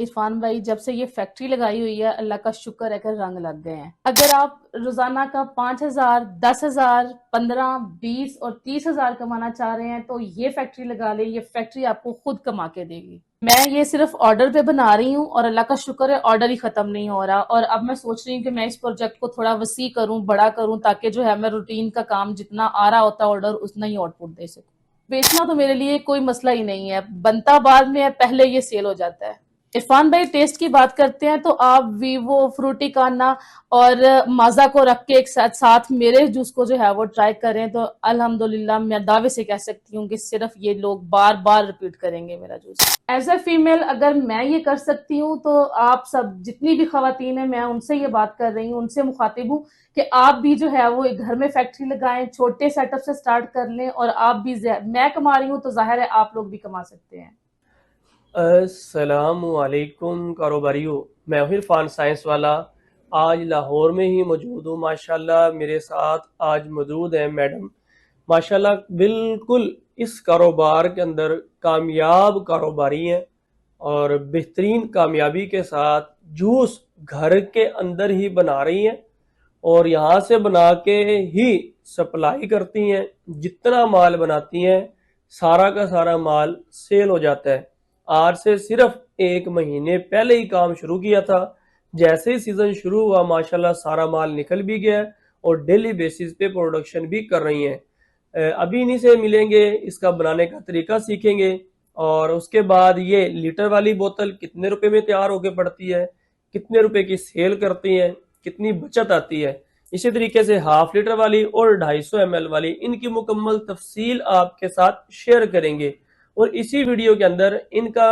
इरफान भाई, जब से ये फैक्ट्री लगाई हुई है अल्लाह का शुक्र है कि रंग लग गए हैं। अगर आप रोजाना का 5,000, 10,000, 15, 20 और 30,000 कमाना चाह रहे हैं तो ये फैक्ट्री लगा ले। ये फैक्ट्री आपको खुद कमा के देगी। मैं ये सिर्फ ऑर्डर पे बना रही हूँ और अल्लाह का शुक्र है ऑर्डर ही खत्म नहीं हो रहा। और अब मैं सोच रही हूँ कि मैं इस प्रोजेक्ट को थोड़ा वसी करूँ, बड़ा करूँ, ताकि जो है मैं रूटीन का काम जितना आ रहा होता है ऑर्डर उतना ही आउटपुट दे सकूँ। बेचना तो मेरे लिए कोई मसला ही नहीं है, बनता बाद में है, पहले ये सेल हो जाता है। इरफान भाई, टेस्ट की बात करते हैं तो आप वीवो, फ्रूटिकाना और माजा को रख के एक साथ मेरे जूस को जो है वो ट्राई करें तो अल्हम्दुलिल्लाह मैं दावे से कह सकती हूँ कि सिर्फ ये लोग बार बार रिपीट करेंगे मेरा जूस। एज ए फीमेल अगर मैं ये कर सकती हूँ तो आप सब जितनी भी खवातीन है मैं उनसे ये बात कर रही हूँ, उनसे मुखातिब हूँ कि आप भी जो है वो एक घर में फैक्ट्री लगाएं, छोटे सेटअप से स्टार्ट कर लें और आप भी, मैं कमा रही हूँ तो जाहिर है आप लोग भी कमा सकते हैं। अस्सलामुअलैकुम कारोबारियों, मैं हूं इरफान साइंस वाला। आज लाहौर में ही मौजूद हूँ। माशाल्लाह मेरे साथ आज मौजूद है मैडम। माशाल्लाह बिल्कुल इस कारोबार के अंदर कामयाब कारोबारी हैं और बेहतरीन कामयाबी के साथ जूस घर के अंदर ही बना रही हैं और यहाँ से बना के ही सप्लाई करती हैं। जितना माल बनाती हैं सारा का सारा माल सेल हो जाता है। आज से सिर्फ 1 महीने पहले ही काम शुरू किया था। जैसे ही सीजन शुरू हुआ माशाल्लाह सारा माल निकल भी गया है और डेली बेसिस पे प्रोडक्शन भी कर रही हैं। अभी इन्हीं से मिलेंगे, इसका बनाने का तरीका सीखेंगे और उसके बाद ये लीटर वाली बोतल कितने रुपए में तैयार होके पड़ती है, कितने रुपए की सेल करती हैं, कितनी बचत आती है। इसी तरीके से हाफ लीटर वाली और 250 ml वाली इनकी मुकम्मल तफसील आपके साथ शेयर करेंगे और इसी वीडियो के अंदर इनका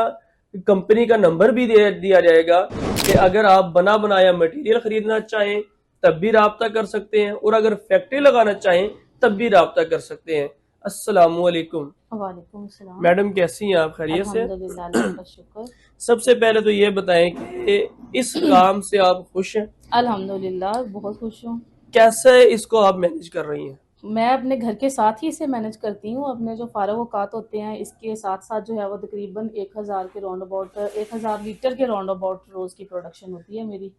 कंपनी का नंबर भी दे दिया जाएगा कि अगर आप बना बनाया मटेरियल खरीदना चाहें तब भी राब्ता कर सकते हैं और अगर फैक्ट्री लगाना चाहें तब भी राब्ता कर सकते हैं। अस्सलामुअलैकुम। वालेकुम सलाम। मैडम कैसी हैं आप, खैरियत से? अल्हम्दुलिल्लाह, अल्लाह का शुक्र। सबसे पहले तो ये बताएं कि इस काम से आप खुश हैं? अल्हम्दुलिल्लाह बहुत खुश हूँ। कैसे इसको आप मैनेज कर रही हैं? मैं अपने घर के साथ ही इसे मैनेज करती हूँ। अपने जो फ़ारग औक़ात होते हैं इसके साथ-साथ जो है वो तकरीबन 1000 के राउंड अबाउट 1000 लीटर के राउंड अबाउट रोज़ की प्रोडक्शन होती है मेरी,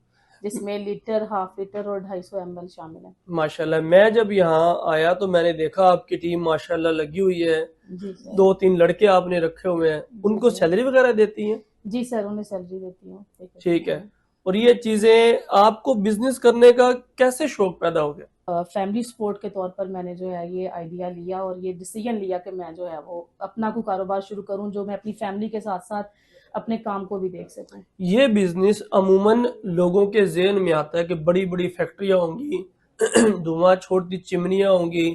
जिसमें लीटर, हाफ लीटर और 250 ml शामिल है। माशाल्लाह, मैं जब यहाँ आया तो मैंने देखा आपकी टीम माशाल्लाह लगी हुई है। जी सर। 2-3 लड़के आपने रखे हुए हैं, जी उनको सर। सैलरी वगैरह देती हैं? जी सर, उन्हें सैलरी देती हूँ। ठीक है। और ये चीजें आपको बिजनेस करने का कैसे शौक पैदा हो गया? फैमिली सपोर्ट के तौर पर मैंने जो है ये आइडिया लिया और ये डिसीजन लिया कि मैं जो है वो अपना कोई कारोबार शुरू करूं जो मैं अपनी फैमिली के साथ साथ अपने काम को भी देख सकूं। ये बिजनेस अमूमन लोगों के ज़हन में आता है कि बड़ी बड़ी फैक्ट्रियां होंगी, धुआं छोड़ती चिमनियां होंगी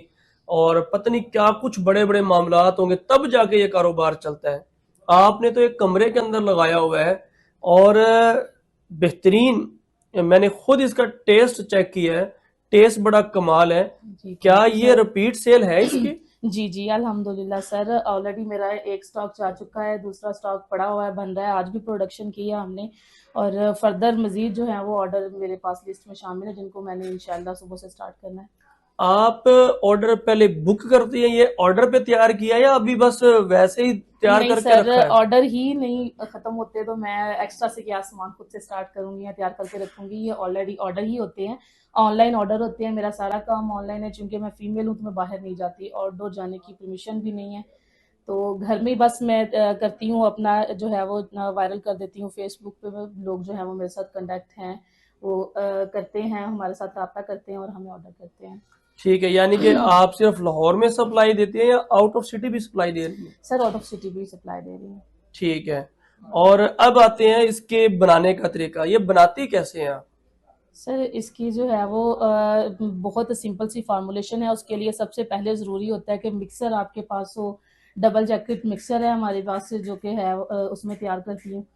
और पता नहीं क्या कुछ बड़े बड़े मामलात होंगे तब जाके ये कारोबार चलता है। आपने तो एक कमरे के अंदर लगाया हुआ है और बेहतरीन, मैंने खुद इसका टेस्ट चेक किया है, टेस्ट बड़ा कमाल है। जी क्या थैंक यू ये सर। रिपीट सेल है इसकी? जी जी अल्हम्दुलिल्लाह सर, ऑलरेडी मेरा एक स्टॉक जा चुका है, दूसरा स्टॉक पड़ा हुआ है, बन रहा है। आज भी प्रोडक्शन किया हमने और फर्दर मजीद जो है वो ऑर्डर मेरे पास लिस्ट में शामिल है जिनको मैंने इंशाल्लाह सुबह से स्टार्ट करना है। आप ऑर्डर पहले बुक करती हैं, ये ऑर्डर पे तैयार किया है या अभी बस वैसे ही तैयार नहीं करके सर, रखा है? ऑर्डर ही नहीं खत्म होते तो मैं एक्स्ट्रा से क्या सामान खुद से स्टार्ट करूंगी या तैयार करके रखूंगी। ये ऑलरेडी ऑर्डर ही होते हैं, ऑनलाइन ऑर्डर होते हैं। मेरा सारा काम ऑनलाइन है, चूंकि मैं फीमेल हूँ तो मैं बाहर नहीं जाती, आउटडोर जाने की परमिशन भी नहीं है। तो घर में ही बस मैं करती हूँ, अपना जो है वो वायरल कर देती हूँ फेसबुक पे। लोग जो है वो मेरे साथ कंटेक्ट हैं, वो करते हैं, हमारे साथ रब्ता करते हैं और हमें ऑर्डर करते हैं। ठीक है, यानी कि आप सिर्फ लाहौर में सप्लाई देती हैं या आउट ऑफ सिटी भी सप्लाई दे रही हैं? सर आउट ऑफ सिटी भी सप्लाई दे रही हूँ। ठीक है। और अब आते हैं इसके बनाने का तरीका, ये बनाती कैसे हैं आप? सर इसकी जो है वो बहुत सिंपल सी फार्मूलेशन है। उसके लिए सबसे पहले ज़रूरी होता है कि मिक्सर आपके पास हो। डबल जैकेट मिक्सर है हमारे पास जो कि है उसमें तैयार करती हूँ।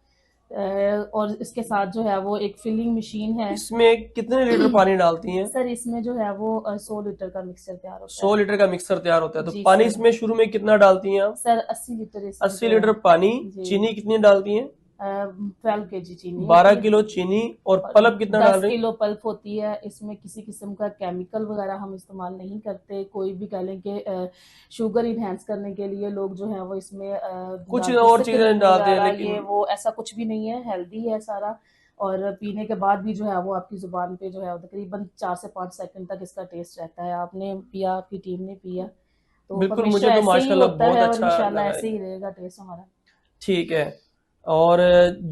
और इसके साथ जो है वो एक फिलिंग मशीन है। इसमें कितने लीटर पानी डालती हैं? सर इसमें जो है वो 100 लीटर का मिक्सर तैयार होता 100 है। लीटर का मिक्सर तैयार होता है, तो जी पानी सर। इसमें शुरू में कितना डालती हैं आप? सर 80 लीटर इसमें 80 जो है। लीटर पानी। जी चीनी कितनी डालती हैं? 12 kg चीनी 12 होती है किलो चीनी और और पल्प कितना डाल 10 रहे हैं? किलो पल्प होती है। इसमें किसी किस्म का केमिकल वगैरह हम इस्तेमाल नहीं करते। कोई भी कह लें कि शुगर इन्हेंस करने के लिए लोग जो है वो इसमें कुछ डालते और सिकरिन चीजें डालते हैं वगैरह, ये लेकिन वो ऐसा कुछ भी नहीं है, हेल्दी है सारा। और पीने के बाद भी जो है वो आपकी जुबान पे जो है वो तकरीबन 4 से 5 सेकंड तक इसका टेस्ट रहता है। आपने पिया, आपकी टीम ने पिया, तो बिल्कुल, हमेशा मुझे तो ऐसे ही माशाल्लाह होता बहुत है और अच्छा इंशाल्लाह लगा ऐसे ये। ही रहेगा टेस्ट हमारा। ठीक है। और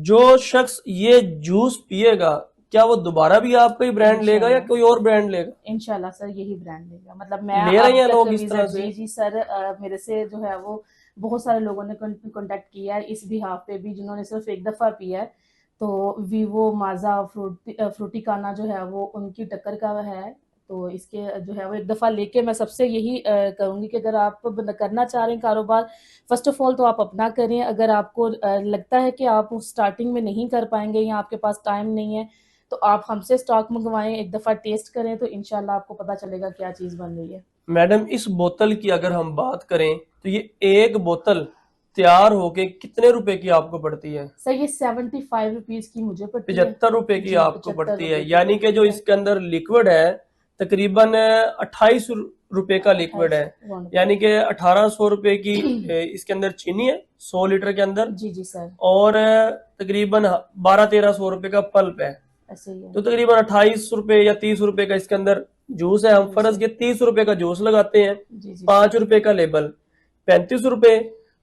जो शख्स ये जूस पिएगा, क्या वो दोबारा भी आपका ही ब्रांड लेगा या इंशाल्लाह, कोई और ब्रांड लेगा? इंशाल्लाह सर यही ब्रांड लेगा। मतलब मैं ले रहे अब हैं तक लोग इस तरह विजिट, से? जी जी सर, मेरे से जो है वो बहुत सारे लोगों ने कांटेक्ट किया है इस बिहाफ पे भी, जिन्होंने सिर्फ एक दफ़ा पिया है। तो वीवो माजा फ्रूटिकाना जो है वो उनकी टक्कर का है। तो इसके जो है वो एक दफ़ा लेके मैं सबसे यही करूँगी कि अगर आप करना चाह रहे हैं कारोबार, फर्स्ट ऑफ ऑल तो आप अपना करें। अगर आपको लगता है कि आप स्टार्टिंग में नहीं कर पाएंगे या आपके पास टाइम नहीं है, तो आप हमसे स्टॉक मंगवाएं, एक दफ़ा टेस्ट करें, तो इंशाल्लाह आपको पता चलेगा क्या चीज़ बन रही है। मैडम, इस बोतल की अगर हम बात करें तो ये एक बोतल तैयार होके कितने रुपए की आपको पड़ती है? सर ये 75 रुपीज़ की मुझे पड़ती है। 75 रुपए की जी, आपको 75 पड़ती है, रुपए की यानी कि पड़ती जो है। इसके अंदर लिक्विड है तकरीबन 28 रुपए का लिक्विड 28 है। राउंड यानी कि 1800 रुपए की इसके अंदर चीनी है 100 लीटर के अंदर। जी जी सर, और तकरीबन 1200-1300 रुपए का पल्प है। ऐसे ही है। तो तकरीबन 28 रुपए या 30 रुपए का इसके अंदर जूस है। हम जूस फर्ज है। के 30 रुपए का जूस लगाते हैं, जी जी सर। 5 रुपए का लेबल, 35 रुपए।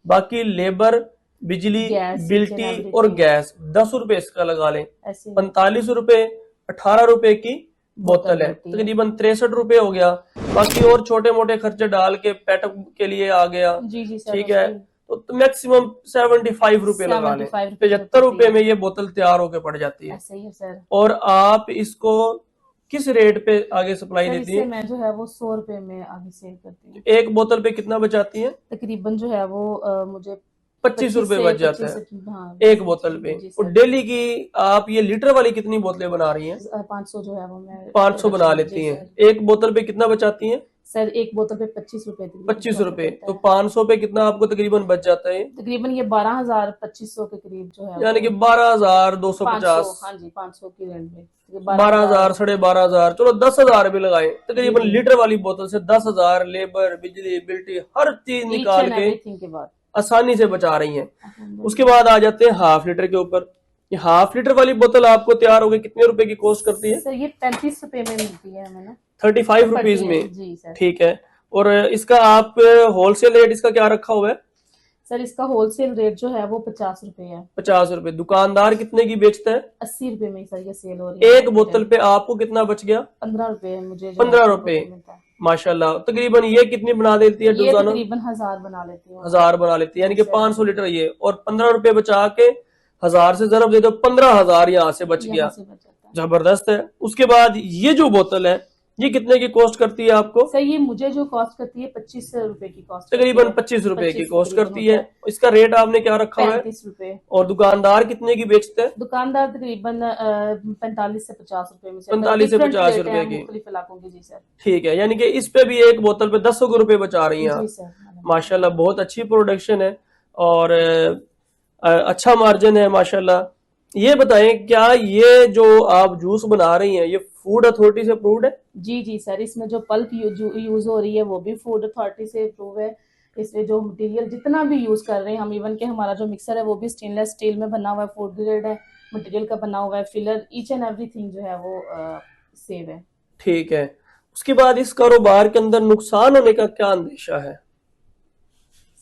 बाकी लेबर, बिजली, गैस, ईच एंड बिल्टी और एवरीथिंग, गैस 10 रुपए इसका लगा लें। ऐसे ही है। 45 रुपए, 18 रुपए की बोतल बोतल है, पड़ती है। तकरीबन 63 रुपए हो गया। बाकी और छोटे मोटे खर्चे डाल के पेटअप के लिए आ गया। जी जी सर, ठीक है, उसकी तो मैक्सिमम 75 रुपए लगा लें। 75 रुपीज़ में 75 रुपए पड़ती है। में ये बोतल तैयार होके पड़ जाती है। ऐसे ही है सर। और आप इसको किस रेट पे आगे सप्लाई सर देती इससे हैं? मैं जो है वो 100 रुपए में आगे सेल करती हूँ। एक बोतल पे कितना बचाती हैं? तकरीबन जो है वो मुझे 25 रुपए बच जाता 25 है से, हाँ एक बोतल जी पे। जी और सर। डेली की आप ये लीटर वाली कितनी बोतलें बना रही हैं? 500 जो है वो मैं 500 बना प्रोडक्शन, जी लेती हैं। सर। एक बोतल पे कितना बचाती हैं? सर एक बोतल पे 25 रुपए तकरीबन 25 रुपए। प्रॉफिट तो होता है। 500 पे कितना आपको तकरीबन बच जाता है? तकरीबन ये 12,2500 के करीब जो है यानी वो। कि 500, 12,250। हाँ जी, 500 की रेंज में, ये 12,000, 12,000। 12,500, चलो 10,000 भी लगाए। जी तकरीबन जी, लीटर वाली बोतल से 10,000 लेबर, बिजली, बिल्टी हर चीज ईच निकाल एंड के एवरीथिंग के बाद। आसानी से बचा रही हैं। उसके अल्हम्दुलिल्लाह। बाद आ जाते हैं हाफ लीटर के ऊपर। ये हाफ लीटर वाली बोतल आपको तैयार होगी कितने रुपए की कॉस्ट करती है? सर ये 35 रुपए में मिलती है हमें ना। 35 रुपीज पड़ती है में। जी सर। ठीक है। और इसका आप होलसेल रेट इसका क्या रखा हुआ है? सर इसका होलसेल रेट जो है वो 50 रुपए है। 50 रुपए। दुकानदार कितने की बेचता है? 80 रुपए में ही सर ये सेल हो रही है एक बोतल मार्केट। पे आपको कितना बच गया? 15 रुपए मुझे जो है 15 रुपए। बोतल मिलता है। माशाल्लाह। तकरीबन ये कितनी बना देती है ये रोजाना? तकरीबन 1000 बना लेती हूँ। 1000 बना लेती है, यानी जी कि सर। 500 लीटर ये। और 15 रुपए बचा के 1000 से जरब दे दो, 15,000 यहाँ से बच यहाँ गया। से बच जाता है। जबरदस्त है। उसके बाद ये जो बोतल है ये कितने की कॉस्ट करती है आपको? सर ये मुझे जो कॉस्ट करती है 25 रुपए की कॉस्ट करती तकरीबन है। 25 रुपए की 25 कॉस्ट तकरीबन करती होता है। है। इसका रेट आपने क्या रखा हुआ है? 35 रुपए। और दुकानदार कितने की बेचते हैं? दुकानदार तकरीबन 45 से 50 रुपए में से, 45 से डिफरेंट 50 रेट रुपए है की। मुख्तलिफ इलाकों के। जी सर। ठीक है, यानी कि इस पे भी एक बोतल पे 10 रुपए बचा रही हैं जी आप। सर। माशाल्लाह, बहुत अच्छी प्रोडक्शन है और अच्छा मार्जिन है माशाल्लाह। ये बताएं, क्या ये जो आप जूस बना रही हैं ये फूड अथॉरिटी से अप्रूव्ड है? जी जी सर, इसमें जो पल्प यूज हो रही है वो भी फूड अथॉरिटी से अप्रूव है। इसमें जो मटेरियल जितना भी यूज कर रहे हैं हम, इवन के हमारा जो मिक्सर है वो भी स्टेनलेस स्टील में बना हुआ है, फूड ग्रेड है मटेरियल का बना हुआ है। फिलर ईच एंड एवरीथिंग जो है वो सेव है। ठीक है। उसके बाद इस कारोबार के अंदर नुकसान होने का क्या अंदेशा है?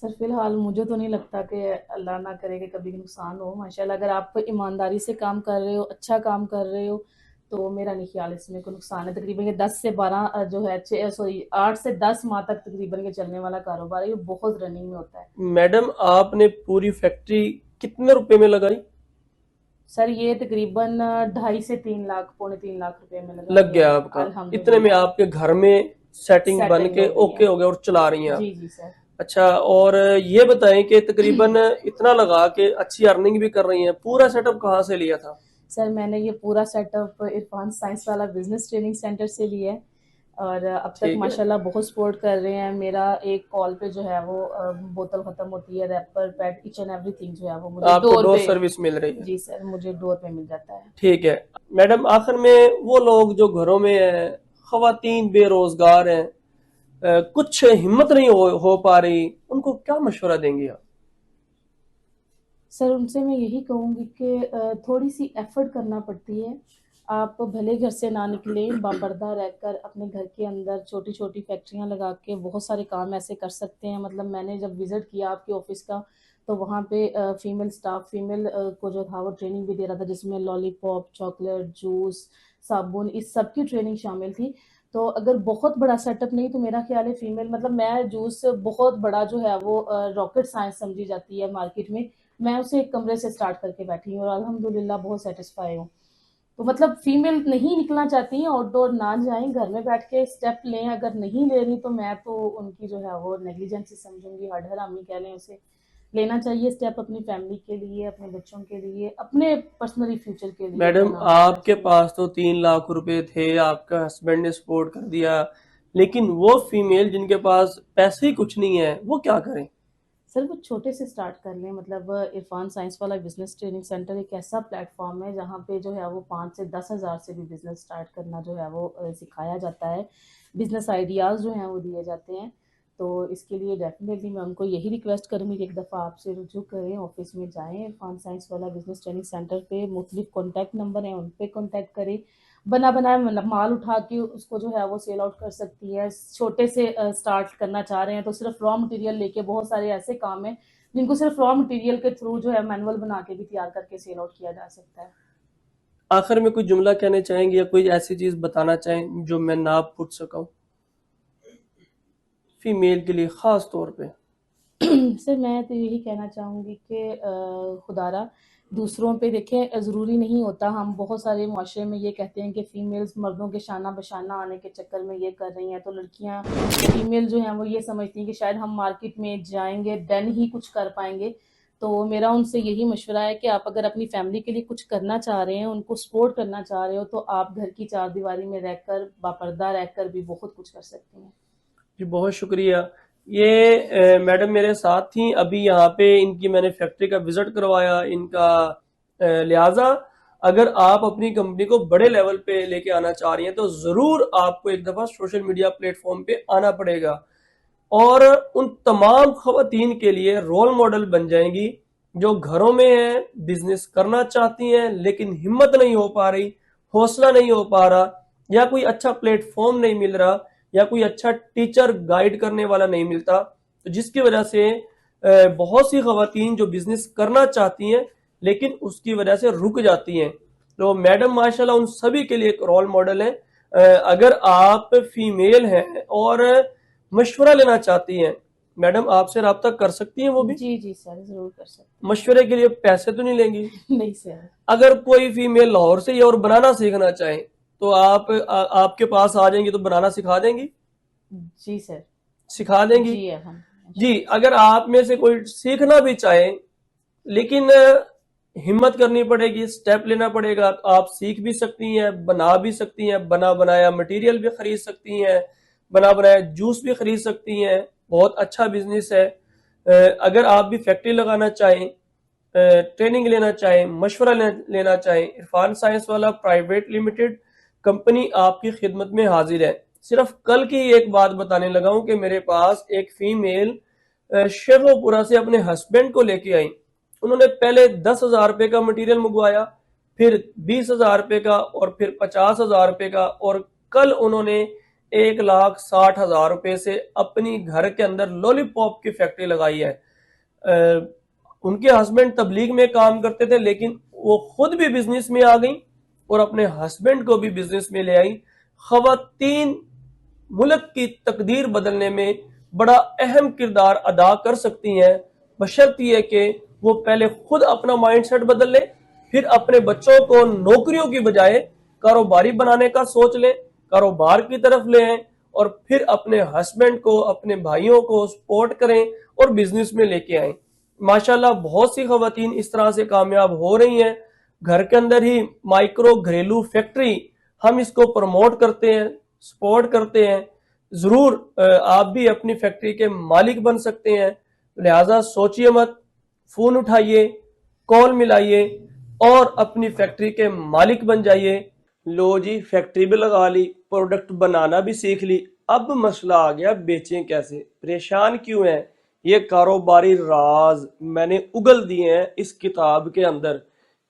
सर फिलहाल मुझे तो नहीं लगता कि अल्लाह ना करे कि कभी नुकसान हो। माशाल्लाह अगर आप ईमानदारी से काम कर रहे हो, अच्छा काम कर रहे हो, तो मेरा नहीं ख्याल इसमें कोई नुकसान है। तकरीबन ये 10 से 12 जो है, 8 से 10 माह तक तकरीबन ये चलने वाला कारोबार है। ये बहुत रनिंग में होता है। मैडम, आपने पूरी फैक्ट्री कितने रुपए में लगाई? सर ये तकरीबन 2.5 से 3 लाख, पौने 3 लाख रुपए में लग गया आपका। इतने में आपके घर में सेटिंग बन सेटिंग के हो गई ओके है। हो गया और चला रही हैं आप? जी जी सर। अच्छा, और ये बताएं कि तकरीबन इतना लगा के अच्छी अर्निंग भी कर रही हैं, पूरा सेटअप कहाँ से लिया था? सर मैंने ये पूरा सेटअप इरफान साइंस वाला बिजनेस ट्रेनिंग सेंटर से लिया है। और अब तक ठीक है। माशाल्लाह बहुत सपोर्ट कर रहे हैं। मेरा एक कॉल पे जो है वो बोतल ख़त्म होती है, wrapper, pad, each and everything जो है वो मुझे आपको डोर डोर पे, सर्विस मिल रही है। जी सर, मुझे डोर पे मिल जाता है। ठीक है। मैडम, आखिर में वो लोग जो घरों में हैं, खवातीन बेरोजगार हैं, कुछ हिम्मत नहीं हो पा रही, उनको क्या मशवरा देंगे आप? सर उनसे मैं यही कहूँगी कि थोड़ी सी एफर्ट करना पड़ती है। आप भले घर से ना निकलें, बापर्दा रहकर अपने घर के अंदर छोटी छोटी फैक्ट्रियाँ लगा के बहुत सारे काम ऐसे कर सकते हैं। मतलब मैंने जब विज़िट किया आपके ऑफिस का, तो वहाँ पे फीमेल स्टाफ, फीमेल को जो था वो ट्रेनिंग भी दे रहा था, जिसमें लॉलीपॉप, चॉकलेट, जूस, साबुन, इस सब की ट्रेनिंग शामिल थी। तो अगर बहुत बड़ा सेटअप नहीं, तो मेरा ख्याल है फीमेल, मतलब मैं जूस बहुत बड़ा जो है वो रॉकेट साइंस समझी जाती है मार्केट में, मैं उसे एक कमरे से स्टार्ट करके बैठी हूँ और अल्हम्दुलिल्लाह बहुत सेटिस्फाई हूँ। तो मतलब फीमेल नहीं निकलना चाहती हैं, आउटडोर ना जाएं, घर में बैठ के स्टेप लें। अगर नहीं ले रही तो मैं तो उनकी जो है वो नेग्लिजेंसी समझूंगी, हरहरामी कह लें उसे। लेना चाहिए स्टेप अपनी फैमिली के लिए, अपने बच्चों के लिए, अपने पर्सनली फ्यूचर के लिए मैडम, लेना होना आपके चाहिए। पास तो 3 लाख रुपए थे, आपका हस्बैंड ने सपोर्ट कर दिया, लेकिन वो फीमेल जिनके पास पैसे ही कुछ नहीं है, वो क्या करें? सर वो छोटे से स्टार्ट कर लें। मतलब इरफान साइंस वाला बिजनेस ट्रेनिंग सेंटर एक ऐसा प्लेटफॉर्म है जहाँ पे जो है वो 5 से 10 हज़ार से भी बिजनेस स्टार्ट करना जो है वो सिखाया जाता है। बिजनेस आइडियाज़ जो हैं वो दिए जाते हैं। तो इसके लिए डेफिनेटली मैं उनको यही रिक्वेस्ट करूँगी कि एक दफ़ा आपसे रुजू करें, ऑफिस में जाएं, इरफान साइंस वाला बिजनेस ट्रेनिंग सेंटर पे मुख्तलिफ कॉन्टैक्ट नंबर हैं, उन पर कॉन्टैक्ट करें। बना बनाया माल उठा के उसको जो है वो सेल आउट कर सकती है। छोटे से स्टार्ट करना चाह रहे हैं तो सिर्फ रॉ मटेरियल लेके, बहुत सारे ऐसे काम हैं जिनको सिर्फ रॉ मटेरियल के थ्रू जो है मैनुअल बना के भी तैयार करके सेल आउट किया जा सकता है। आखिर में कोई जुमला कहना चाहेंगे या कोई ऐसी चीज बताना चाहें जो मैं ना पूछ सका हूं, फीमेल के लिए खास तौर पे? सर मैं तो यही कहना चाहूँगी कि खुदारा दूसरों पे देखें, ज़रूरी नहीं होता। हम बहुत सारे मुआशरे में ये कहते हैं कि फ़ीमेल्स मर्दों के शाना बशाना आने के चक्कर में ये कर रही हैं, तो लड़कियां, फीमेल जो हैं वो ये समझती हैं कि शायद हम मार्केट में जाएंगे देन ही कुछ कर पाएंगे। तो मेरा उनसे यही मशवरा है कि आप अगर अपनी फैमिली के लिए कुछ करना चाह रहे हैं, उनको सपोर्ट करना चाह रहे हो, तो आप घर की चार दीवारी में रहकर, बापर्दा रहकर भी बहुत कुछ कर सकते हैं। जी, बहुत शुक्रिया। ये मैडम मेरे साथ थी अभी यहाँ पे, इनकी मैंने फैक्ट्री का विजिट करवाया इनका। लिहाजा अगर आप अपनी कंपनी को बड़े लेवल पे लेके आना चाह रही हैं तो जरूर आपको एक दफा सोशल मीडिया प्लेटफॉर्म पे आना पड़ेगा, और उन तमाम खवातीन के लिए रोल मॉडल बन जाएंगी जो घरों में हैं, बिजनेस करना चाहती हैं लेकिन हिम्मत नहीं हो पा रही, हौसला नहीं हो पा रहा, या कोई अच्छा प्लेटफॉर्म नहीं मिल रहा, या कोई अच्छा टीचर गाइड करने वाला नहीं मिलता, तो जिसकी वजह से बहुत सी खवातीन जो बिजनेस करना चाहती हैं लेकिन उसकी वजह से रुक जाती हैं। तो मैडम माशाल्लाह उन सभी के लिए एक रोल मॉडल है। अगर आप फीमेल हैं और मशवरा लेना चाहती हैं, मैडम आपसे रब्ता कर सकती हैं वो भी। जी जी सर, ज़रूर कर सकते मशवरे के लिए पैसे तो नहीं लेंगी? हैं। नहीं सर। अगर कोई फीमेल लाहौर से ही और बनाना सीखना चाहे तो आपके पास आ जाएंगी तो बनाना सिखा देंगी? जी सर। सिखा देंगी? जी हम जी। अगर आप में से कोई सीखना भी चाहे, लेकिन हिम्मत करनी पड़ेगी, स्टेप लेना पड़ेगा, तो आप सीख भी सकती हैं, बना भी सकती हैं, बना बनाया मटेरियल भी खरीद सकती हैं, बना बनाया जूस भी खरीद सकती हैं। बहुत अच्छा बिजनेस है। अगर आप भी फैक्ट्री लगाना चाहें, ट्रेनिंग लेना चाहें, मशवरा लेना चाहें, इरफान साइंस वाला प्राइवेट लिमिटेड कंपनी आपकी खिदमत में हाजिर है। सिर्फ कल की एक बात बताने लगा हूं कि मेरे पास एक फीमेल शेखोपुरा से अपने हस्बैंड को लेके आई। उन्होंने पहले 10,000 रुपए का मटेरियल मंगवाया, फिर 20,000 रुपए का, और फिर 50,000 रुपए का, और कल उन्होंने 1,60,000 रुपए से अपनी घर के अंदर लॉलीपॉप की फैक्ट्री लगाई है। उनके हस्बैंड तबलीग में काम करते थे, लेकिन वो खुद भी बिजनेस में आ गई और अपने हस्बैंड को भी बिजनेस में ले आई। खवातीन मुल्क की तकदीर बदलने में बड़ा अहम किरदार अदा कर सकती हैं, बशर्ते ये कि वो पहले खुद अपना माइंडसेट बदल ले, फिर अपने बच्चों को नौकरियों की बजाय कारोबारी बनाने का सोच लें, कारोबार की तरफ ले आए, और फिर अपने हस्बैंड को, अपने भाइयों को सपोर्ट करें और बिजनेस में लेके आए। माशाल्लाह बहुत सी खवातीन इस तरह से कामयाब हो रही हैं। घर के अंदर ही माइक्रो घरेलू फैक्ट्री हम इसको प्रमोट करते हैं, सपोर्ट करते हैं, जरूर आप भी अपनी फैक्ट्री के मालिक बन सकते हैं। लिहाजा सोचिए मत, फोन उठाइए, कॉल मिलाइए और अपनी फैक्ट्री के मालिक बन जाइए। लो जी, फैक्ट्री भी लगा ली, प्रोडक्ट बनाना भी सीख ली, अब मसला आ गया बेचें कैसे। परेशान क्यों हैं? ये कारोबारी राज मैंने उगल दिए हैं इस किताब के अंदर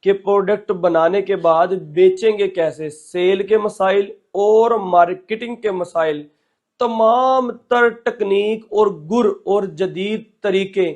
कि प्रोडक्ट बनाने के बाद बेचेंगे कैसे, सेल के मसाइल और मार्केटिंग के मसाइल, तमाम तर टेक्निक और गुर और जदीद तरीके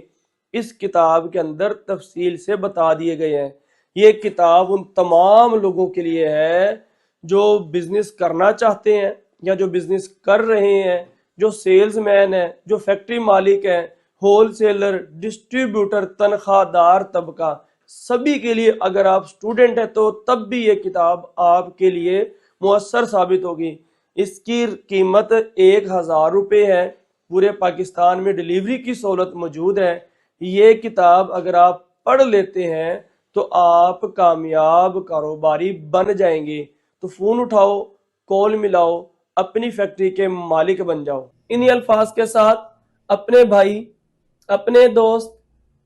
इस किताब के अंदर तफसील से बता दिए गए हैं। ये किताब उन तमाम लोगों के लिए है जो बिजनेस करना चाहते हैं या जो बिजनेस कर रहे हैं, जो सेल्समैन है, जो फैक्ट्री मालिक है, होलसेलर, डिस्ट्रीब्यूटर, तनख्वाहदार तबका, सभी के लिए। अगर आप स्टूडेंट हैं तो तब भी ये किताब आपके लिए मुअस्सर साबित होगी। इसकी कीमत 1000 रुपये है। पूरे पाकिस्तान में डिलीवरी की सहूलत मौजूद है। ये किताब अगर आप पढ़ लेते हैं तो आप कामयाब कारोबारी बन जाएंगे। तो फोन उठाओ, कॉल मिलाओ, अपनी फैक्ट्री के मालिक बन जाओ। इन्हीं अल्फाज के साथ अपने भाई, अपने दोस्त,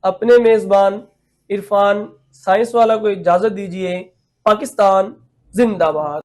अपने मेजबान इरफान साइंस वाला को इजाजत दीजिए। पाकिस्तान जिंदाबाद।